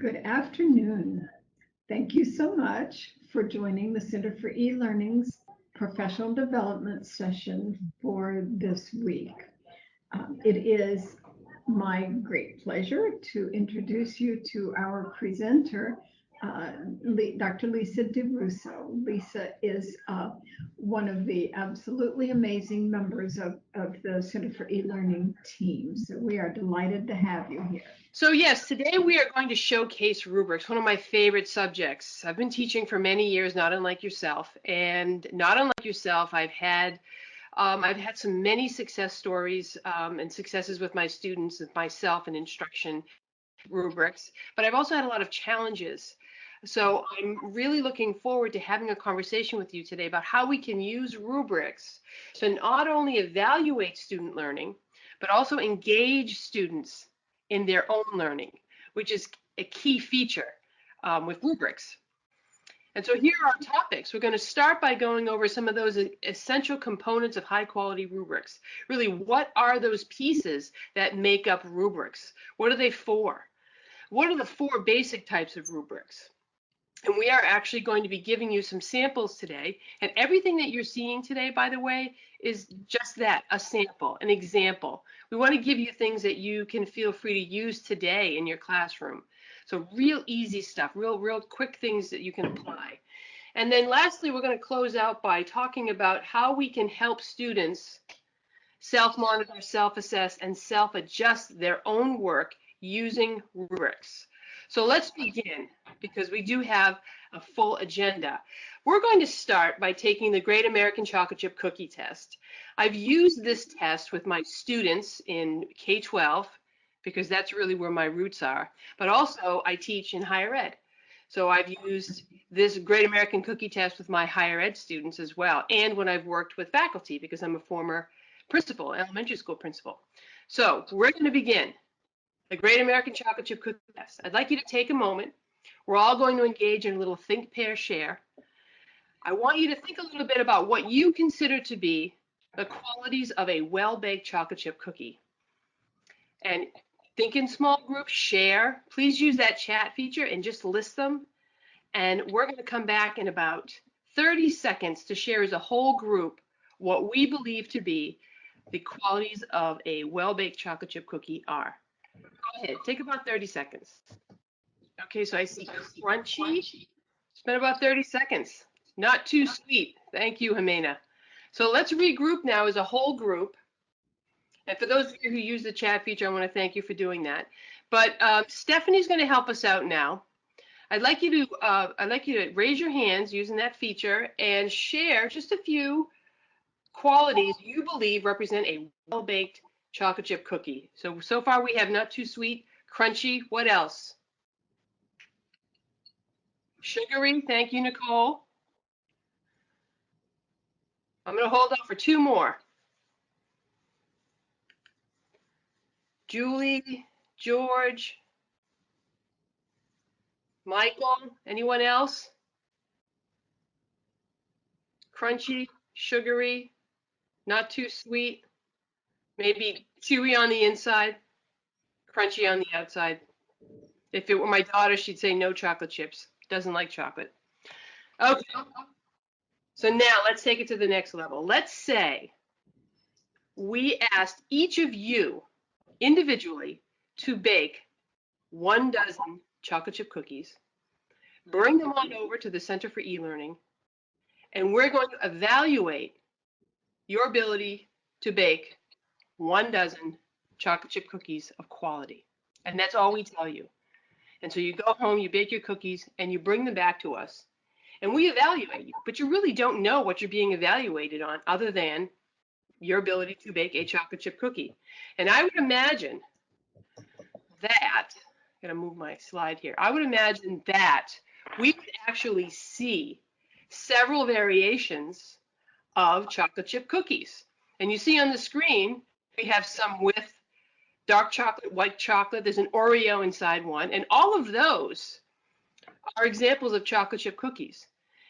Good afternoon. Thank you so much for joining the Center for E-Learning's professional development session for this week. It is my great pleasure to introduce you to our presenter, Dr. Lisa Desruisseaux. Lisa is one of the absolutely amazing members of the Center for E-Learning team. So we are delighted to have you here. So yes, today we are going to showcase rubrics, one of my favorite subjects. I've been teaching for many years, not unlike yourself, and not unlike yourself, I've had some many success stories and successes with my students, with myself in instruction rubrics, but I've also had a lot of challenges. So I'm really looking forward to having a conversation with you today about how we can use rubrics to not only evaluate student learning, but also engage students in their own learning, which is a key feature with rubrics. And so here are our topics. We're going to start by going over some of those essential components of high quality rubrics. Really, what are those pieces that make up rubrics? What are they for? What are the four basic types of rubrics? And we are actually going to be giving you some samples today. And everything that you're seeing today, by the way, is just that, a sample, an example. We want to give you things that you can feel free to use today in your classroom. So real easy stuff, real quick things that you can apply. And then lastly, we're going to close out by talking about how we can help students self-monitor, self-assess, and self-adjust their own work using rubrics. So let's begin, because we do have a full agenda. We're going to start by taking the Great American Chocolate Chip Cookie Test. I've used this test with my students in K-12, because that's really where my roots are, but also I teach in higher ed. So I've used this Great American Cookie Test with my higher ed students as well, and when I've worked with faculty, because I'm a former principal, elementary school principal. So we're going to begin. The Great American Chocolate Chip Cookie Test. I'd like you to take a moment. We're all going to engage in a little think, pair, share. I want you to think a little bit about what you consider to be the qualities of a well-baked chocolate chip cookie. And think in small groups, share. Please use that chat feature and just list them. And we're going to come back in about 30 seconds to share as a whole group what we believe to be the qualities of a well-baked chocolate chip cookie are. Go ahead, take about 30 seconds. Okay, so I see crunchy. Spend about 30 seconds. Not too sweet. Thank you, Jimena. So let's regroup now as a whole group. And for those of you who use the chat feature, I want to thank you for doing that. But Stephanie's going to help us out now. I'd like you to raise your hands using that feature and share just a few qualities you believe represent a well-baked chocolate chip cookie. So far we have not too sweet, crunchy. What else? Sugary. Thank you, Nicole. I'm going to hold on for two more. Julie, George, Michael, anyone else? Crunchy, sugary, not too sweet, maybe chewy on the inside, crunchy on the outside. If it were my daughter, she'd say no chocolate chips. Doesn't like chocolate. Okay. So now let's take it to the next level. Let's say we asked each of you individually to bake 1 dozen chocolate chip cookies, bring them on over to the Center for E-Learning, and we're going to evaluate your ability to bake 1 dozen chocolate chip cookies of quality. And that's all we tell you. And so you go home, you bake your cookies, and you bring them back to us. And we evaluate you, but you really don't know what you're being evaluated on other than your ability to bake a chocolate chip cookie. And I would imagine that, I'm going to move my slide here. I would imagine that we could actually see several variations of chocolate chip cookies. And you see on the screen, we have some with dark chocolate, white chocolate. There's an Oreo inside one. And all of those are examples of chocolate chip cookies.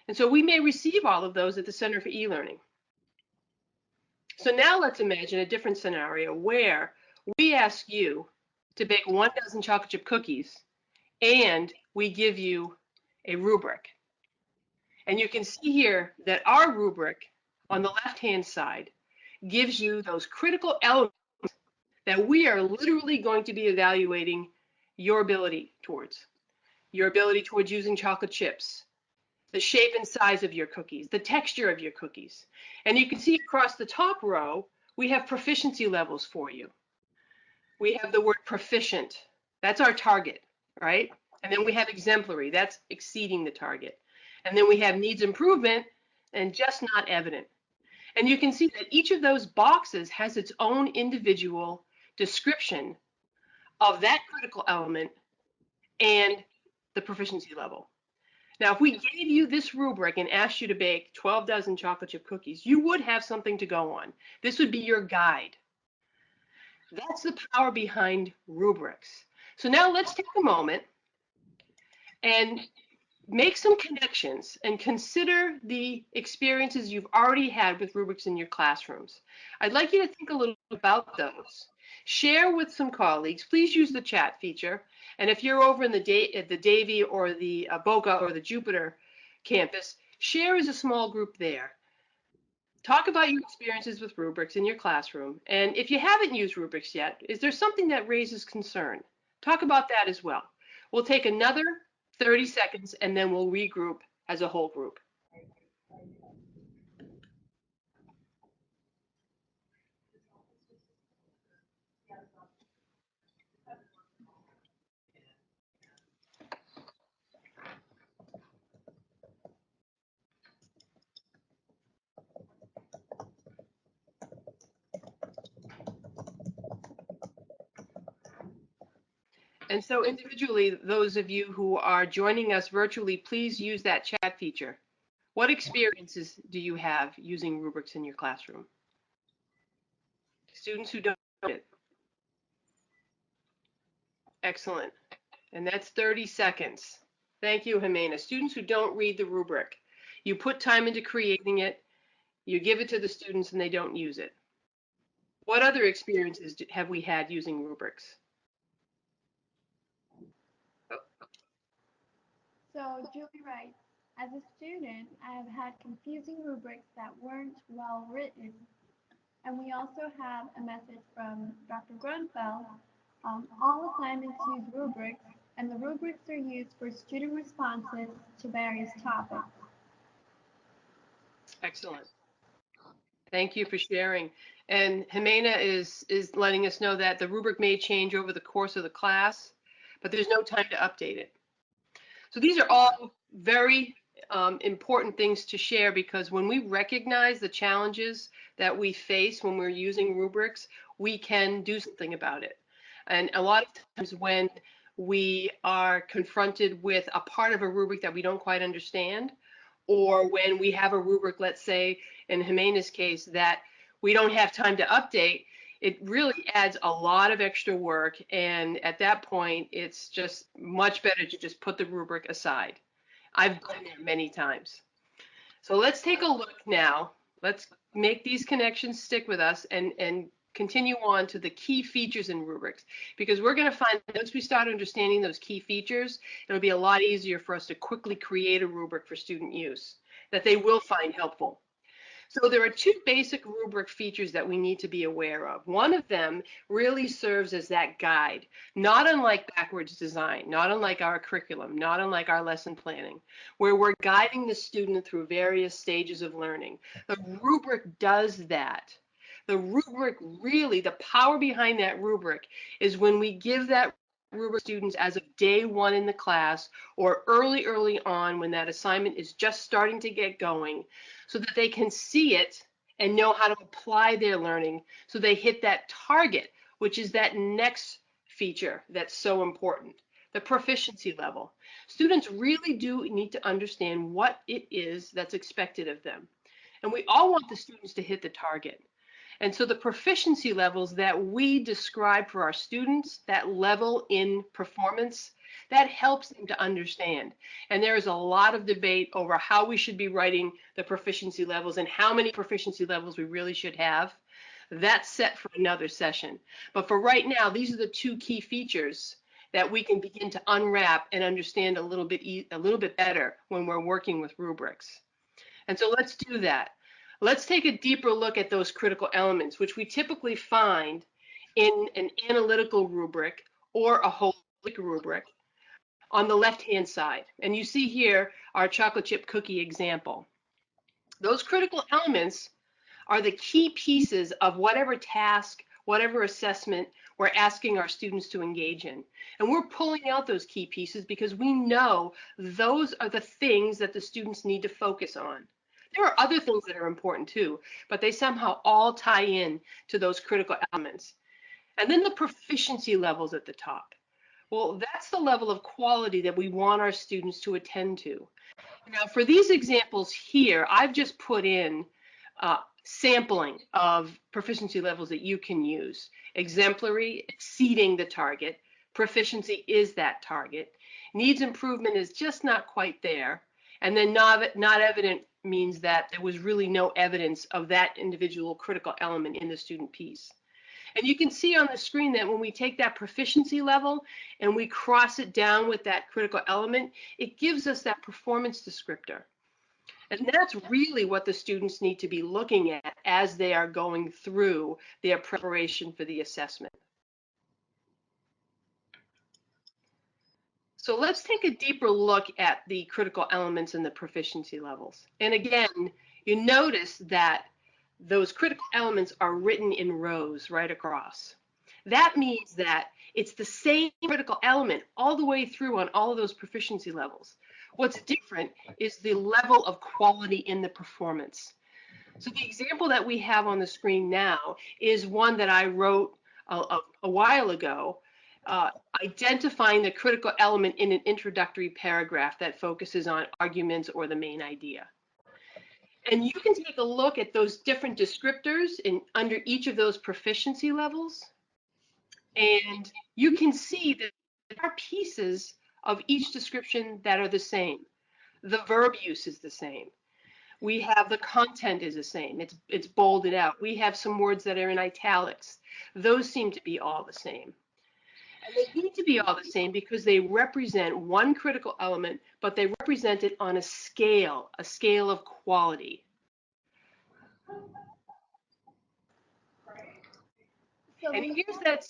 And so we may receive all of those at the Center for E-Learning. So now let's imagine a different scenario where we ask you to bake 1 dozen chocolate chip cookies and we give you a rubric. And you can see here that our rubric on the left-hand side gives you those critical elements that we are literally going to be evaluating your ability towards. Your ability towards using chocolate chips, the shape and size of your cookies, the texture of your cookies. And you can see across the top row, we have proficiency levels for you. We have the word proficient. That's our target, right? And then we have exemplary. That's exceeding the target. And then we have needs improvement and just not evident. And you can see that each of those boxes has its own individual description of that critical element and the proficiency level. Now, if we gave you this rubric and asked you to bake 12 dozen chocolate chip cookies, you would have something to go on. This would be your guide. That's the power behind rubrics. So now let's take a moment and make some connections and consider the experiences you've already had with rubrics in your classrooms. I'd like you to think a little about those. Share with some colleagues. Please use the chat feature. And if you're over in the Davie or the Boca or the Jupiter campus, share as a small group there. Talk about your experiences with rubrics in your classroom. And if you haven't used rubrics yet, is there something that raises concern? Talk about that as well. We'll take another 30 seconds and then we'll regroup as a whole group. And so individually, those of you who are joining us virtually, please use that chat feature. What experiences do you have using rubrics in your classroom? Students who don't know it. Excellent. And that's 30 seconds. Thank you, Jimena. Students who don't read the rubric. You put time into creating it, you give it to the students, and they don't use it. What other experiences have we had using rubrics? So Julie writes, as a student, I have had confusing rubrics that weren't well written. And we also have a message from Dr. Grunfeld. All assignments use rubrics, and the rubrics are used for student responses to various topics. Excellent. Thank you for sharing. And Jimena is letting us know that the rubric may change over the course of the class, but there's no time to update it. So these are all very important things to share, because when we recognize the challenges that we face when we're using rubrics, we can do something about it. And a lot of times when we are confronted with a part of a rubric that we don't quite understand, or when we have a rubric, let's say in Jimena's case, that we don't have time to update, it really adds a lot of extra work. And at that point, it's just much better to just put the rubric aside. I've done that many times. So let's take a look now. Let's make these connections stick with us and continue on to the key features in rubrics, because we're going to find that once we start understanding those key features, it'll be a lot easier for us to quickly create a rubric for student use that they will find helpful. So there are two basic rubric features that we need to be aware of. One of them really serves as that guide, not unlike backwards design, not unlike our curriculum, not unlike our lesson planning, where we're guiding the student through various stages of learning. The rubric does that. The rubric really, the power behind that rubric is when we give that rubric students as of day one in the class, or early on when that assignment is just starting to get going, so that they can see it and know how to apply their learning so they hit that target, which is that next feature that's so important, the proficiency level. Students really do need to understand what it is that's expected of them. And we all want the students to hit the target. And so the proficiency levels that we describe for our students, that level in performance, that helps them to understand. And there is a lot of debate over how we should be writing the proficiency levels and how many proficiency levels we really should have. That's set for another session. But for right now, these are the two key features that we can begin to unwrap and understand a little bit better when we're working with rubrics. And so let's do that. Let's take a deeper look at those critical elements, which we typically find in an analytical rubric or a holistic rubric on the left-hand side. And you see here our chocolate chip cookie example. Those critical elements are the key pieces of whatever task, whatever assessment we're asking our students to engage in. And we're pulling out those key pieces because we know those are the things that the students need to focus on. There are other things that are important too, but they somehow all tie in to those critical elements. And then the proficiency levels at the top. Well, that's the level of quality that we want our students to attend to. Now, for these examples here, I've just put in sampling of proficiency levels that you can use. Exemplary, exceeding the target. Proficiency is that target. Needs improvement is just not quite there. And then not evident means that there was really no evidence of that individual critical element in the student piece. And you can see on the screen that when we take that proficiency level and we cross it down with that critical element, it gives us that performance descriptor. And that's really what the students need to be looking at as they are going through their preparation for the assessment. So let's take a deeper look at the critical elements and the proficiency levels. And again, you notice that those critical elements are written in rows right across. That means that it's the same critical element all the way through on all of those proficiency levels. What's different is the level of quality in the performance. So the example that we have on the screen now is one that I wrote a while ago, identifying the critical element in an introductory paragraph that focuses on arguments or the main idea. And you can take a look at those different descriptors under each of those proficiency levels. And you can see that there are pieces of each description that are the same. The verb use is the same. We have the content is the same. It's bolded out. We have some words that are in italics. Those seem to be all the same. And they need to be all the same because they represent one critical element, but they represent it on a scale of quality. So And here's that.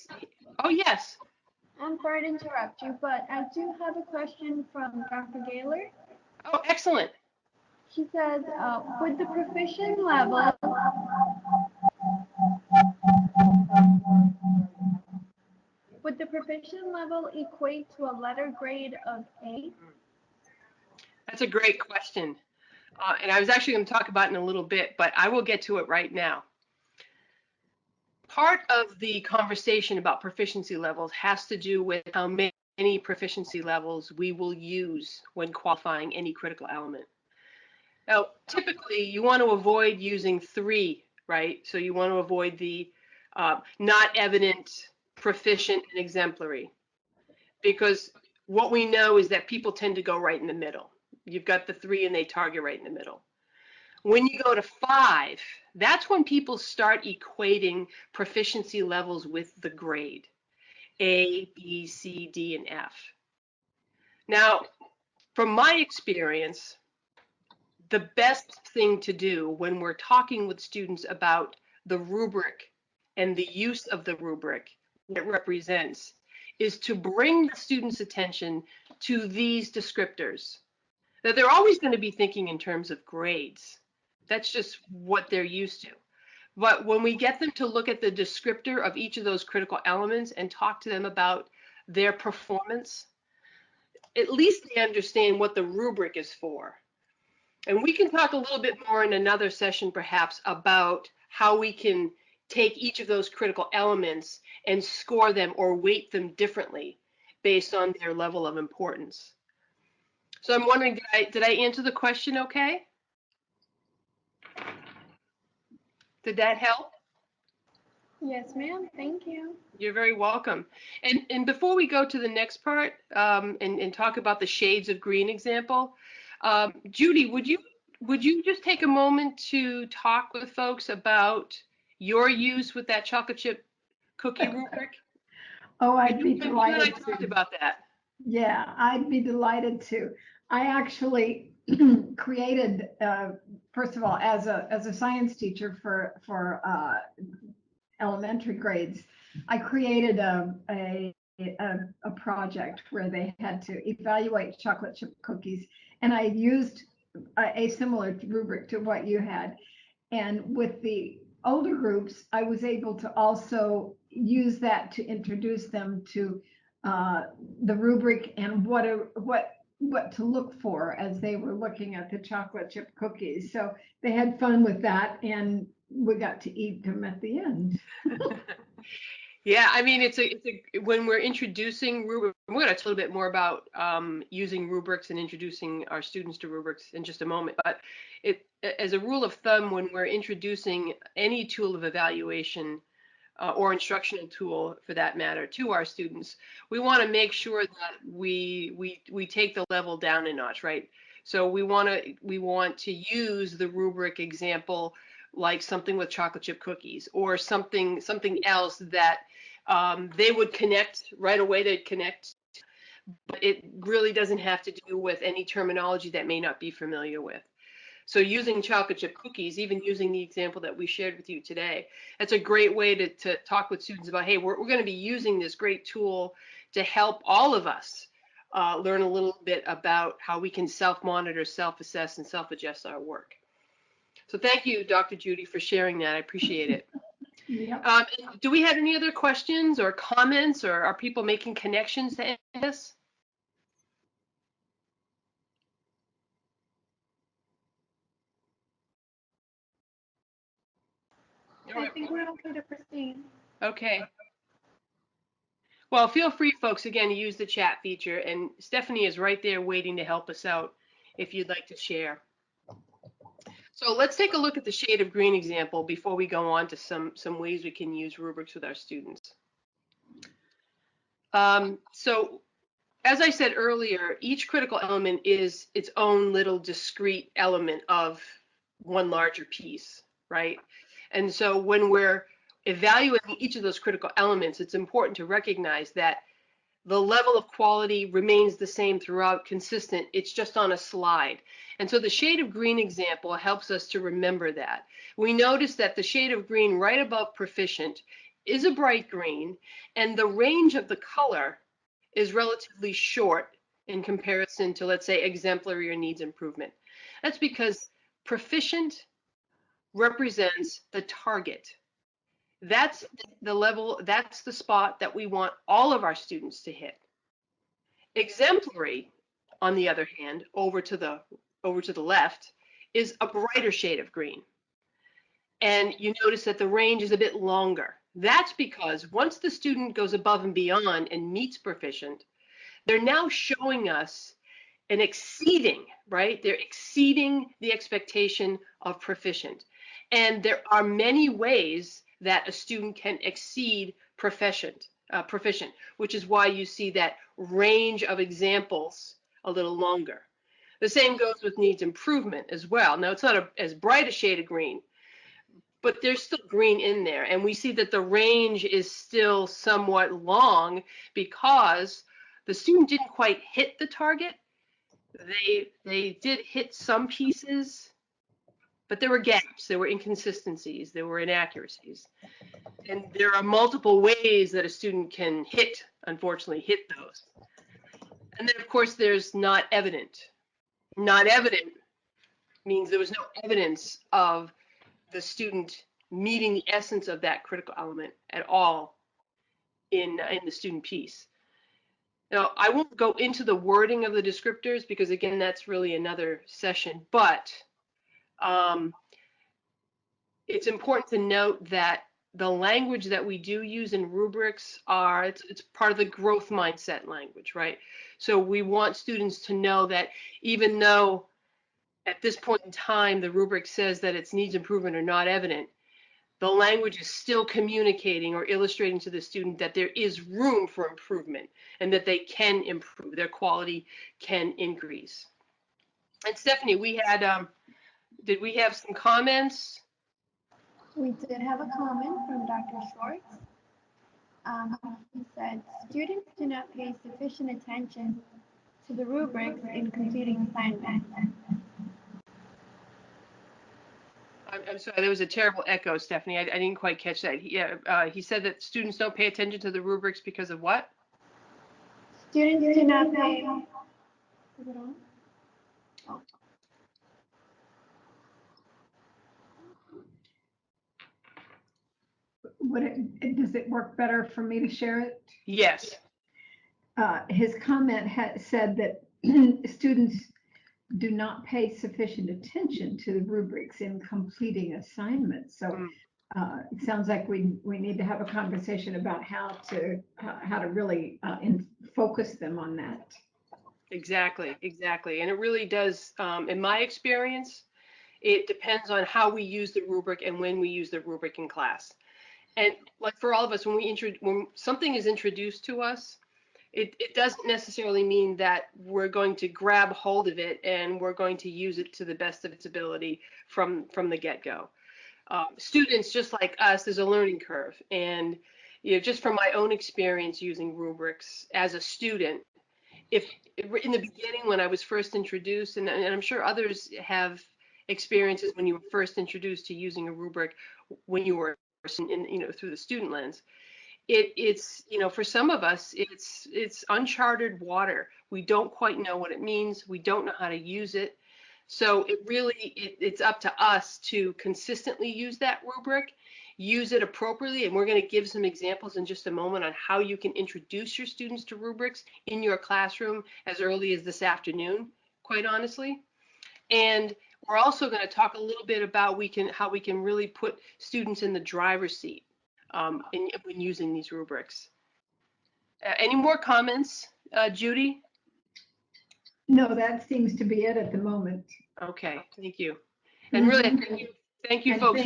Oh, yes. I'm sorry to interrupt you, but I do have a question from Dr. Gaylor. Oh, excellent. She says, would the proficient level equate to a letter grade of A? That's a great question. And I was actually going to talk about it in a little bit, but I will get to it right now. Part of the conversation about proficiency levels has to do with how many proficiency levels we will use when qualifying any critical element. Now, typically, you want to avoid using 3, right? So you want to avoid the not evident, proficient, and exemplary. Because what we know is that people tend to go right in the middle. You've got the 3 and they target right in the middle. When you go to 5, that's when people start equating proficiency levels with the grade, A, B, C, D, and F. Now, from my experience, the best thing to do when we're talking with students about the rubric and the use of the rubric, what it represents, is to bring the student's attention to these descriptors. Now, they're always going to be thinking in terms of grades. That's just what they're used to. But when we get them to look at the descriptor of each of those critical elements and talk to them about their performance, at least they understand what the rubric is for. And we can talk a little bit more in another session perhaps about how we can take each of those critical elements and score them or weight them differently based on their level of importance. So I'm wondering, did I answer the question okay? Did that help? Yes, ma'am. Thank you. You're very welcome. And before we go to the next part and talk about the shades of green example, Judy, would you just take a moment to talk with folks about your use with that chocolate chip cookie rubric? Oh, I'd be You and I delighted talked to. about that. Yeah, I'd be delighted to. I actually created, first of all, as a science teacher for elementary grades, I created a project where they had to evaluate chocolate chip cookies, and I used a similar rubric to what you had. And with the older groups, I was able to also use that to introduce them to the rubric and what to look for as they were looking at the chocolate chip cookies. So they had fun with that, and we got to eat them at the end. Yeah, I mean, when we're introducing rubrics, we're going to talk a little bit more about using rubrics and introducing our students to rubrics in just a moment. But as a rule of thumb, when we're introducing any tool of evaluation or instructional tool for that matter to our students, we want to make sure that we take the level down a notch, right? So we want to use the rubric example like something with chocolate chip cookies or something else that they would connect right away. They'd connect, but it really doesn't have to do with any terminology that may not be familiar with. So using chocolate chip cookies, even using the example that we shared with you today, that's a great way to talk with students about, hey, we're going to be using this great tool to help all of us learn a little bit about how we can self-monitor, self-assess, and self-adjust our work. So thank you, Dr. Judy, for sharing that. I appreciate it. Yep. Do we have any other questions or comments, or are people making connections to this? I think we're okay to proceed. Okay. Well, feel free, folks, again, to use the chat feature, and Stephanie is right there waiting to help us out if you'd like to share. So let's take a look at the shade of green example before we go on to some ways we can use rubrics with our students. So as I said earlier, each critical element is its own little discrete element of one larger piece, right? And so when we're evaluating each of those critical elements, it's important to recognize that the level of quality remains the same throughout, consistent. It's just on a slide. And so the shade of green example helps us to remember that. We notice that the shade of green right above proficient is a bright green, and the range of the color is relatively short in comparison to, let's say, exemplary or needs improvement. That's because proficient represents the target. That's the level, that's the spot that we want all of our students to hit. Exemplary, on the other hand, over to the left, is a brighter shade of green. And you notice that the range is a bit longer. That's because once the student goes above and beyond and meets proficient, they're now showing us an exceeding, right? They're exceeding the expectation of proficient. And there are many ways that a student can exceed proficient, which is why you see that range of examples a little longer. The same goes with needs improvement as well. Now, it's not as bright a shade of green, but there's still green in there. And we see that the range is still somewhat long because the student didn't quite hit the target. They did hit some pieces, but there were gaps, there were inconsistencies, there were inaccuracies. And there are multiple ways that a student can unfortunately hit those. And then, of course, there's not evident. Not evident means there was no evidence of the student meeting the essence of that critical element at all in the student piece. Now, I won't go into the wording of the descriptors because, again, that's really another session, but it's important to note that the language that we do use in rubrics it's part of the growth mindset language, right? So we want students to know that even though at this point in time the rubric says that its needs improvement are not evident, the language is still communicating or illustrating to the student that there is room for improvement and that they can improve, their quality can increase. And Stephanie, did we have some comments? We did have a comment from Dr. Schwartz. He said, students do not pay sufficient attention to the rubrics in completing assignments. I'm sorry, there was a terrible echo, Stephanie. I didn't quite catch that. He said that students don't pay attention to the rubrics because of what? Students do not pay. Is it on? Oh. Does it work better for me to share it? Yes. His comment said that students do not pay sufficient attention to the rubrics in completing assignments. So it sounds like we need to have a conversation about how to really focus them on that. Exactly. And it really does, in my experience, it depends on how we use the rubric and when we use the rubric in class. And like for all of us, when something is introduced to us, it doesn't necessarily mean that we're going to grab hold of it and we're going to use it to the best of its ability from the get-go. Students, just like us, there's a learning curve. And just from my own experience using rubrics as a student, if in the beginning when I was first introduced, and I'm sure others have experiences when you were first introduced to using a rubric when you were through the student lens, it's for some of us it's uncharted water. We don't quite know what it means. We don't know how to use it. So it's up to us to consistently use that rubric, use it appropriately, and we're going to give some examples in just a moment on how you can introduce your students to rubrics in your classroom as early as this afternoon, quite honestly. And we're also going to talk a little bit about how we can really put students in the driver's seat when using these rubrics. Any more comments, Judy? No, that seems to be it at the moment. Okay, thank you. And really, thank you, folks.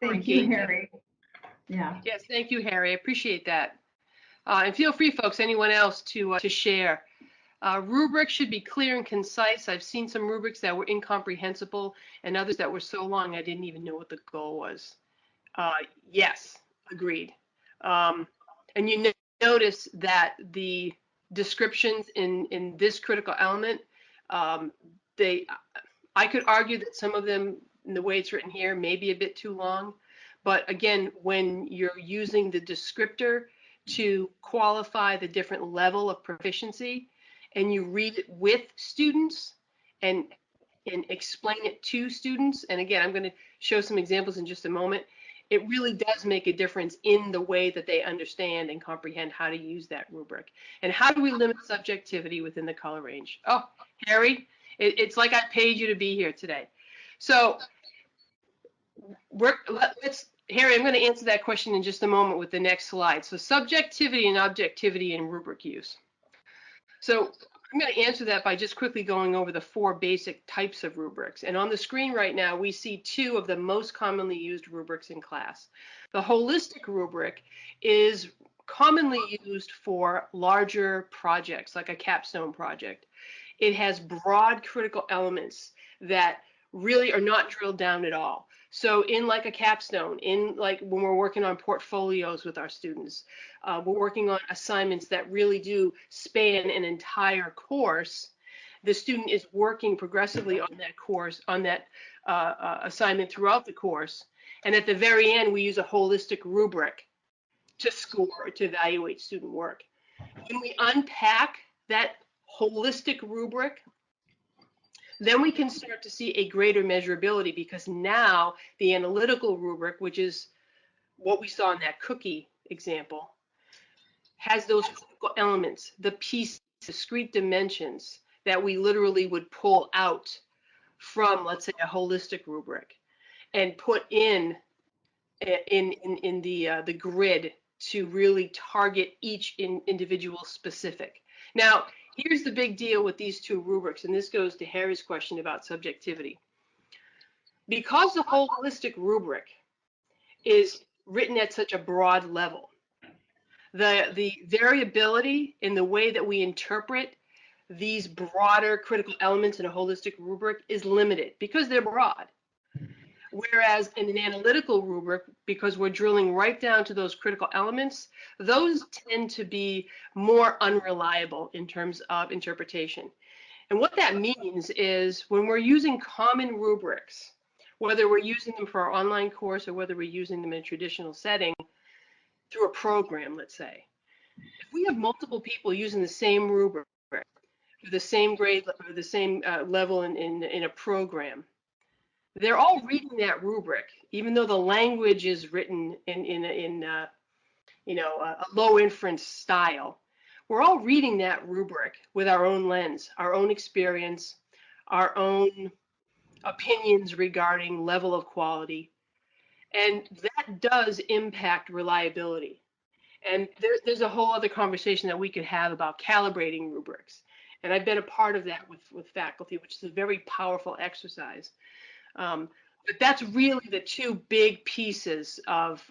Thank you, Harry. Yeah. Yes, thank you, Harry. I appreciate that. And feel free, folks, anyone else to share. Rubrics should be clear and concise. I've seen some rubrics that were incomprehensible and others that were so long I didn't even know what the goal was. Yes, agreed. And you notice that the descriptions in this critical element, I could argue that some of them, in the way it's written here, may be a bit too long. But again, when you're using the descriptor to qualify the different level of proficiency, and you read it with students and explain it to students, and again, I'm going to show some examples in just a moment, it really does make a difference in the way that they understand and comprehend how to use that rubric. And how do we limit subjectivity within the color range? Oh, Harry, it's like I paid you to be here today. So Harry, I'm going to answer that question in just a moment with the next slide. So subjectivity and objectivity in rubric use. So I'm going to answer that by just quickly going over the 4 basic types of rubrics. And on the screen right now, we see 2 of the most commonly used rubrics in class. The holistic rubric is commonly used for larger projects, like a capstone project. It has broad critical elements that really are not drilled down at all. So in like a capstone, in like when we're working on portfolios with our students, we're working on assignments that really do span an entire course. The student is working progressively on that course, on that assignment throughout the course. And at the very end, we use a holistic rubric to score, to evaluate student work. When we unpack that holistic rubric, then we can start to see a greater measurability, because now the analytical rubric, which is what we saw in that cookie example, has those critical elements, the pieces, discrete dimensions that we literally would pull out from, let's say, a holistic rubric and put in the grid to really target each individual specific. Now, here's the big deal with these 2 rubrics, and this goes to Harry's question about subjectivity. Because the holistic rubric is written at such a broad level, the variability in the way that we interpret these broader critical elements in a holistic rubric is limited because they're broad. Whereas in an analytical rubric, because we're drilling right down to those critical elements, those tend to be more unreliable in terms of interpretation. And what that means is when we're using common rubrics, whether we're using them for our online course or whether we're using them in a traditional setting through a program, let's say, if we have multiple people using the same rubric, the same grade or the same level in a program, they're all reading that rubric, even though the language is written in a low inference style. We're all reading that rubric with our own lens, our own experience, our own opinions regarding level of quality, and that does impact reliability. And there's a whole other conversation that we could have about calibrating rubrics. And I've been a part of that with faculty, which is a very powerful exercise. But that's really the two big pieces of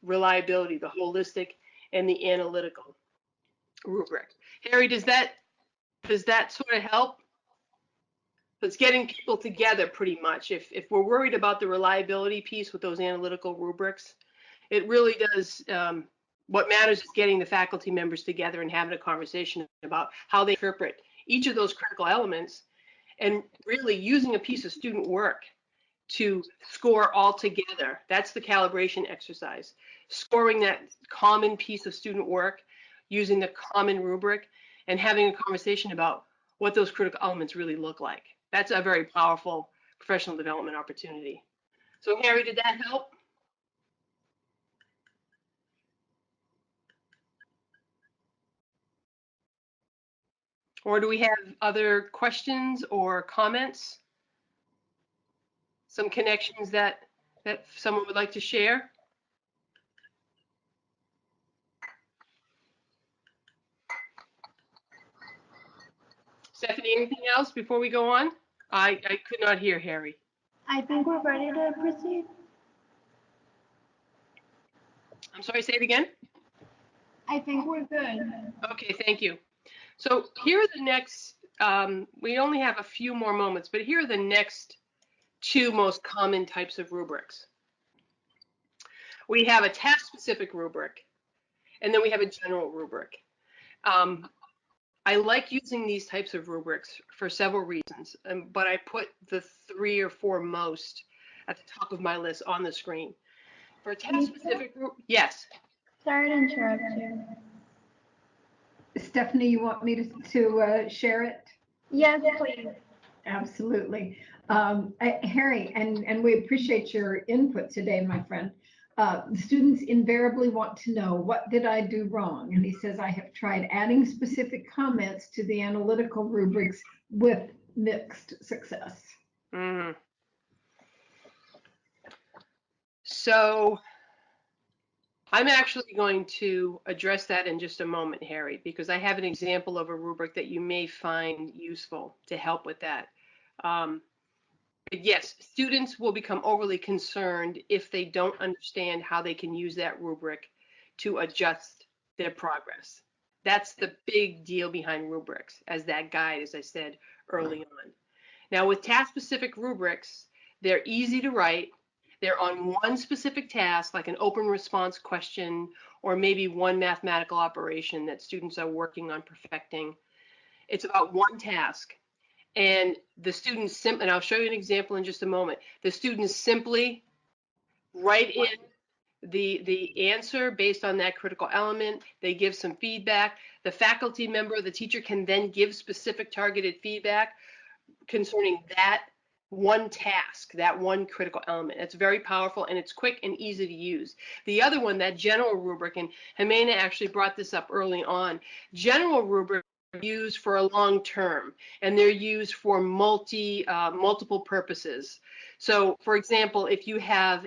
reliability, the holistic and the analytical rubric. Harry, does that sort of help? It's getting people together pretty much. If we're worried about the reliability piece with those analytical rubrics, it really does. What matters is getting the faculty members together and having a conversation about how they interpret each of those critical elements, and really using a piece of student work to score all together. That's the calibration exercise. Scoring that common piece of student work using the common rubric and having a conversation about what those critical elements really look like. That's a very powerful professional development opportunity. So Harry, did that help? Or do we have other questions or comments? Some connections that someone would like to share? Stephanie, anything else before we go on? I could not hear Harry. I think we're ready to proceed. I'm sorry, say it again. I think we're good. Okay, thank you. So here are the next, we only have a few more moments, but here are the next two most common types of rubrics. We have a task-specific rubric, and then we have a general rubric. I like using these types of rubrics for several reasons, but I put the 3 or 4 most at the top of my list on the screen. For a task-specific group, yes. Sorry to interrupt you. Stephanie, you want me to share it? Yes, please. Absolutely. Harry, and we appreciate your input today, my friend. The students invariably want to know, what did I do wrong? And he says, I have tried adding specific comments to the analytical rubrics with mixed success. Mm-hmm. So I'm actually going to address that in just a moment, Harry, because I have an example of a rubric that you may find useful to help with that. But yes, students will become overly concerned if they don't understand how they can use that rubric to adjust their progress. That's the big deal behind rubrics, as that guide, as I said early on. Now, with task-specific rubrics, they're easy to write. They're on one specific task, like an open response question, or maybe one mathematical operation that students are working on perfecting. It's about one task. And the students, and I'll show you an example in just a moment. The students simply write in the answer based on that critical element. They give some feedback. The faculty member, the teacher, can then give specific targeted feedback concerning that one task, that one critical element. It's very powerful, and it's quick and easy to use. The other one, that general rubric, and Jimena actually brought this up early on, general rubric used for a long term, and they're used for multiple purposes. So for example, if you have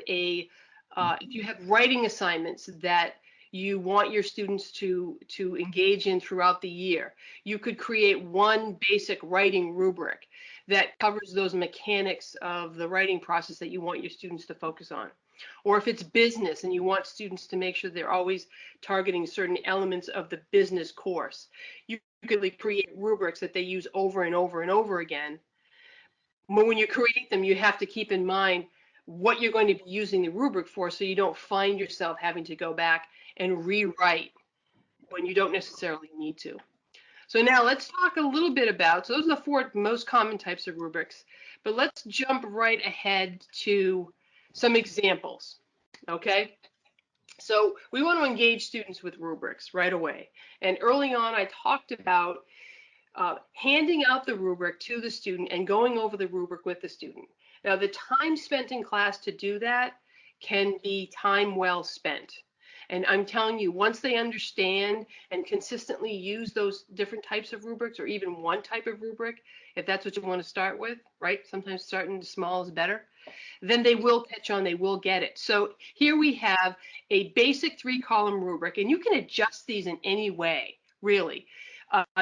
writing assignments that you want your students to engage in throughout the year, you could create one basic writing rubric that covers those mechanics of the writing process that you want your students to focus on. Or if it's business and you want students to make sure they're always targeting certain elements of the business course, you could create rubrics that they use over and over and over again. When you create them, you have to keep in mind what you're going to be using the rubric for, so you don't find yourself having to go back and rewrite when you don't necessarily need to. So now let's talk a little bit about, so those are the 4 most common types of rubrics, but let's jump right ahead to some examples, okay? So we want to engage students with rubrics right away. And early on, I talked about handing out the rubric to the student and going over the rubric with the student. Now, the time spent in class to do that can be time well spent. And I'm telling you, once they understand and consistently use those different types of rubrics, or even one type of rubric, if that's what you want to start with, right? Sometimes starting small is better. Then they will catch on, they will get it. So here we have a basic 3-column rubric, and you can adjust these in any way, really.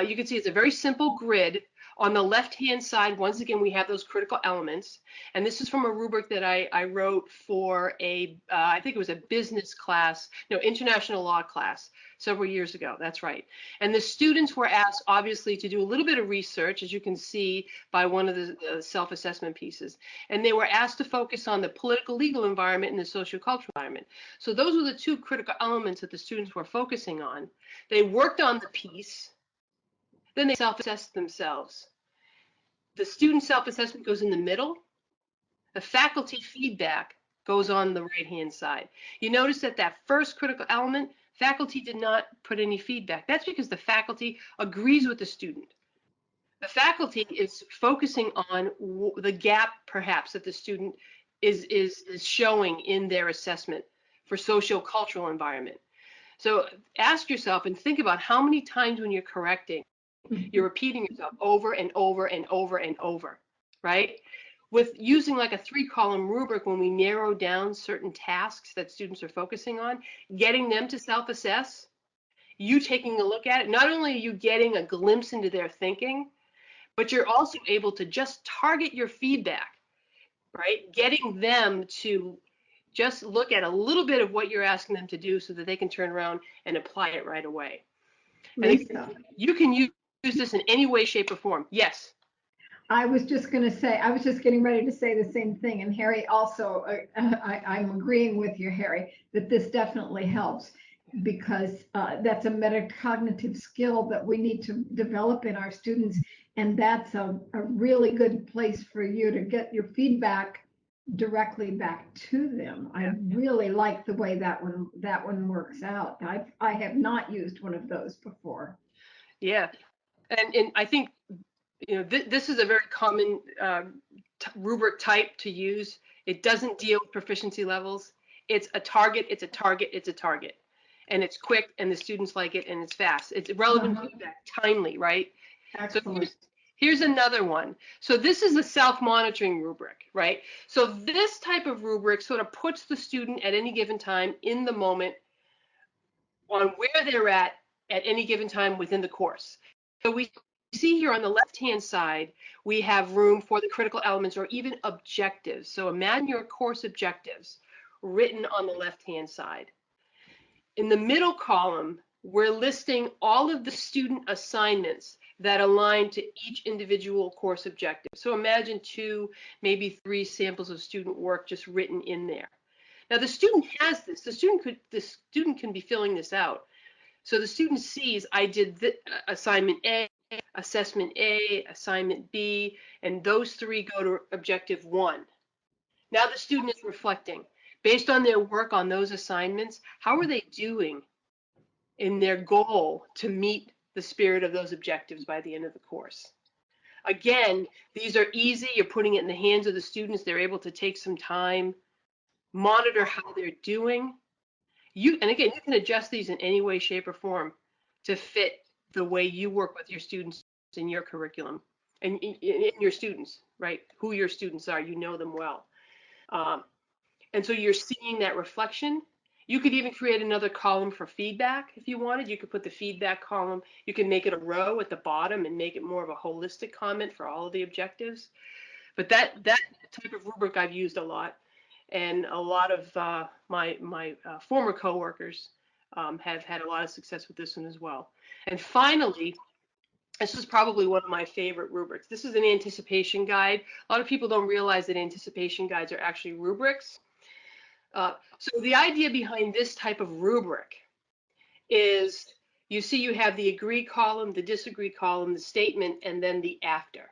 You can see it's a very simple grid. On the left-hand side, once again, we have those critical elements. And this is from a rubric that I wrote for I think it was a business class, no, international law class several years ago. That's right. And the students were asked, obviously, to do a little bit of research, as you can see by one of the self-assessment pieces. And they were asked to focus on the political, legal environment and the socio-cultural environment. So those were the 2 critical elements that the students were focusing on. They worked on the piece. Then they self-assess themselves. The student self-assessment goes in the middle. The faculty feedback goes on the right-hand side. You notice that that first critical element, faculty did not put any feedback. That's because the faculty agrees with the student. The faculty is focusing on the gap, perhaps, that the student is showing in their assessment for socio-cultural environment. So ask yourself and think about how many times when you're correcting, you're repeating yourself over and over and over and over, right? With using like a 3-column rubric, when we narrow down certain tasks that students are focusing on, getting them to self-assess, you taking a look at it, not only are you getting a glimpse into their thinking, but you're also able to just target your feedback, right? Getting them to just look at a little bit of what you're asking them to do so that they can turn around and apply it right away. Lisa, you can use this in any way, shape, or form. Yes. I was just going to say, I was just getting ready to say the same thing. And Harry also, I'm agreeing with you, Harry, that this definitely helps, because that's a metacognitive skill that we need to develop in our students. And that's a really good place for you to get your feedback directly back to them. I really like the way that one works out. I have not used one of those before. Yeah. And I think, you know, this is a very common rubric type to use. It doesn't deal with proficiency levels. It's a target, it's a target, it's a target. And it's quick, and the students like it, and it's fast. It's relevant feedback, timely, right? Excellent. So here's another one. So this is the self-monitoring rubric, right? So this type of rubric sort of puts the student at any given time in the moment on where they're at any given time within the course. So we see here on the left-hand side, we have room for the critical elements or even objectives. So imagine your course objectives written on the left-hand side. In the middle column, we're listing all of the student assignments that align to each individual course objective. So imagine 2, maybe 3 samples of student work just written in there. Now the student has this. The student can be filling this out. So the student sees, I did assignment A, assessment A, assignment B, and those 3 go to objective 1. Now the student is reflecting. Based on their work on those assignments, how are they doing in their goal to meet the spirit of those objectives by the end of the course? Again, these are easy. You're putting it in the hands of the students. They're able to take some time, monitor how they're doing. And again, you can adjust these in any way, shape, or form to fit the way you work with your students in your curriculum and in your students, right? Who your students are, you know them well. And so you're seeing that reflection. You could even create another column for feedback if you wanted. You could put the feedback column, you can make it a row at the bottom and make it more of a holistic comment for all of the objectives. But that type of rubric I've used a lot. And a lot of my former coworkers have had a lot of success with this one as well. And finally, This is probably one of my favorite rubrics. This is an anticipation guide. A lot of people don't realize that anticipation guides are actually rubrics. So the idea behind this type of rubric is, you see you have the agree column, the disagree column, the statement, and then the after.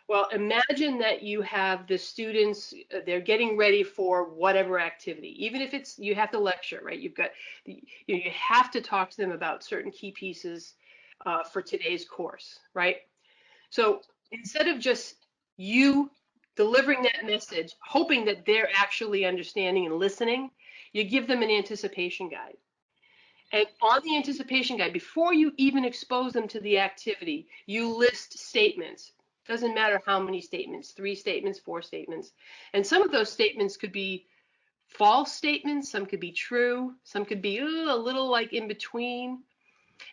Well, imagine that you have the students, they're getting ready for whatever activity, even if it's, you have to lecture, right? You've got, you have to talk to them about certain key pieces for today's course, right? So instead of just you delivering that message, hoping that they're actually understanding and listening, you give them an anticipation guide. And on the anticipation guide, before you even expose them to the activity, you list statements. Doesn't matter how many statements, 3 statements, 4 statements. And some of those statements could be false statements, some could be true, some could be a little like in between.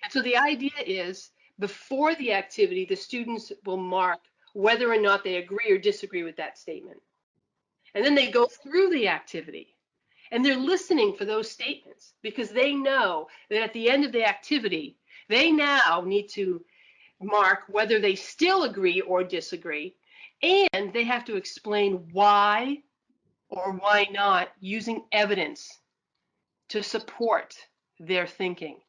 And so the idea is, before the activity, the students will mark whether or not they agree or disagree with that statement. And then they go through the activity. And they're listening for those statements because they know that at the end of the activity, they now need to mark whether they still agree or disagree. And they have to explain why or why not, using evidence to support their thinking.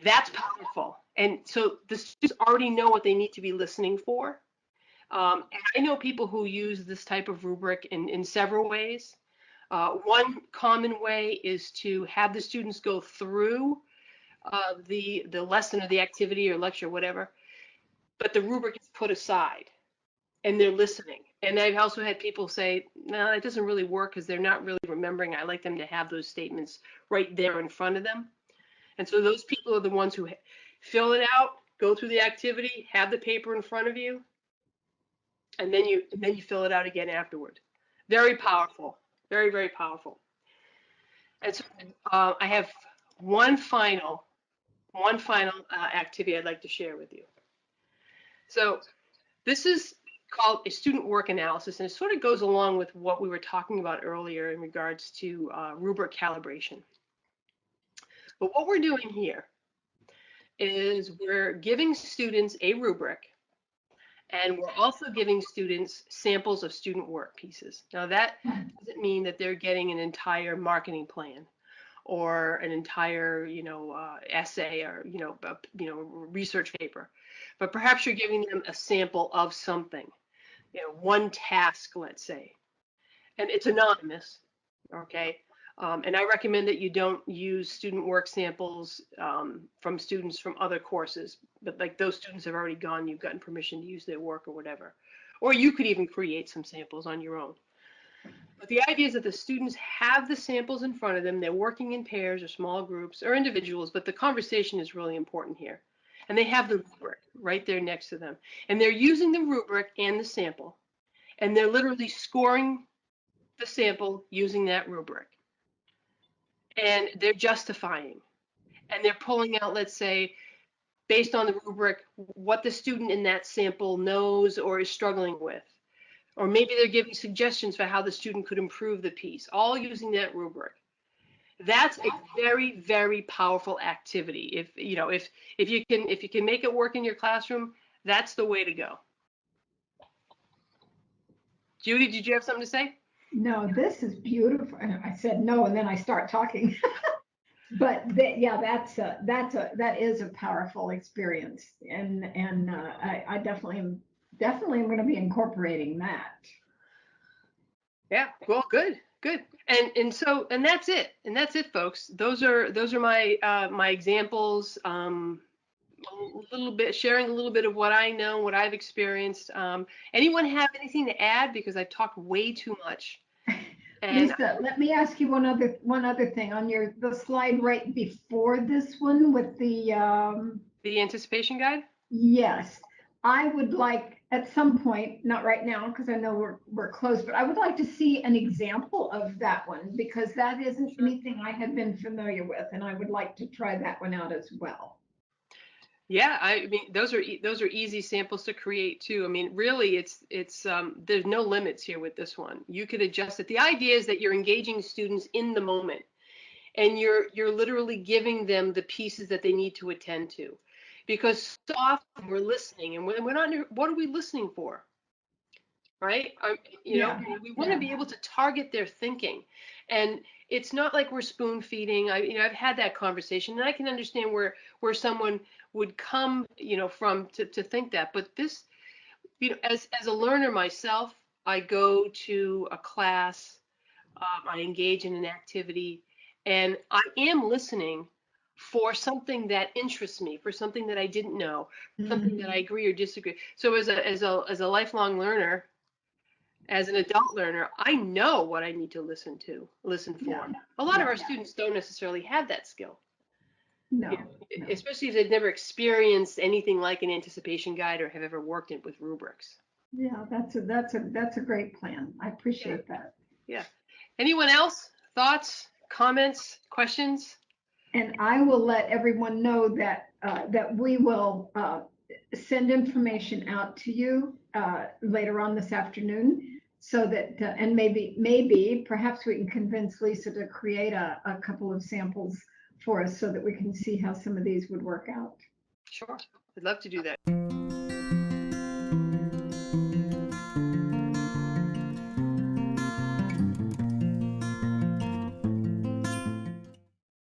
That's powerful. And so the students already know what they need to be listening for. And I know people who use this type of rubric in several ways. One common way is to have the students go through the lesson or the activity or lecture, whatever, but the rubric is put aside and they're listening. And I've also had people say, no, it doesn't really work because they're not really remembering. I like them to have those statements right there in front of them. And so those people are the ones who fill it out, go through the activity, have the paper in front of you, and then you fill it out again afterward. Very powerful, very, very powerful. And so I have one final activity I'd like to share with you. So this is called a student work analysis, and it sort of goes along with what we were talking about earlier in regards to rubric calibration. But what we're doing here is we're giving students a rubric, and we're also giving students samples of student work pieces. Now that doesn't mean that they're getting an entire marketing plan or an entire, essay or, research paper, but perhaps you're giving them a sample of something, one task, let's say, and it's anonymous, okay? And I recommend that you don't use student work samples from students from other courses, but like those students have already gone, you've gotten permission to use their work or whatever. Or you could even create some samples on your own. But the idea is that the students have the samples in front of them. They're working in pairs or small groups or individuals, but the conversation is really important here. And they have the rubric right there next to them. And they're using the rubric and the sample. And they're literally scoring the sample using that rubric. And they're justifying. And they're pulling out, let's say, based on the rubric, what the student in that sample knows or is struggling with. Or maybe they're giving suggestions for how the student could improve the piece, all using that rubric. That's a very, very powerful activity. If you can make it work in your classroom, that's the way to go. Judy, did you have something to say? No, this is beautiful. And I said no, and then I start talking. But that is a powerful experience, and I definitely am going to be incorporating that. Yeah, well, good. And that's it, folks. Those are my my examples. A little bit sharing a little bit of what I know, what I've experienced. Anyone have anything to add? Because I've talked way too much. And Lisa, let me ask you one other thing on the slide right before this one with the anticipation guide. Yes, I would like at some point, not right now because I know we're close, but I would like to see an example of that one because that isn't anything I have been familiar with, and I would like to try that one out as well. Yeah, I mean those are easy samples to create too. I mean, really, it's there's no limits here with this one. You could adjust it. The idea is that you're engaging students in the moment, and you're literally giving them the pieces that they need to attend to. because so often we're listening and we're not, what are we listening for? Right? Yeah. We want to be able to target their thinking. And it's not like we're spoon feeding. I've had that conversation, and I can understand where someone would come, from to think that. But this, as a learner myself, I go to a class, I engage in an activity, and I am listening for something that interests me, for something that I didn't know, something that I agree or disagree. So as a lifelong learner, as an adult learner, I know what I need to listen for. A lot of our students don't necessarily have that skill, No. especially if they've never experienced anything like an anticipation guide or have ever worked with rubrics. Yeah, that's a great plan. I appreciate that. Yeah. Anyone else? Thoughts, comments, questions? And I will let everyone know that we will send information out to you later on this afternoon, so that and maybe perhaps we can convince Lisa to create a couple of samples for us so that we can see how some of these would work out. Sure. I'd love to do that.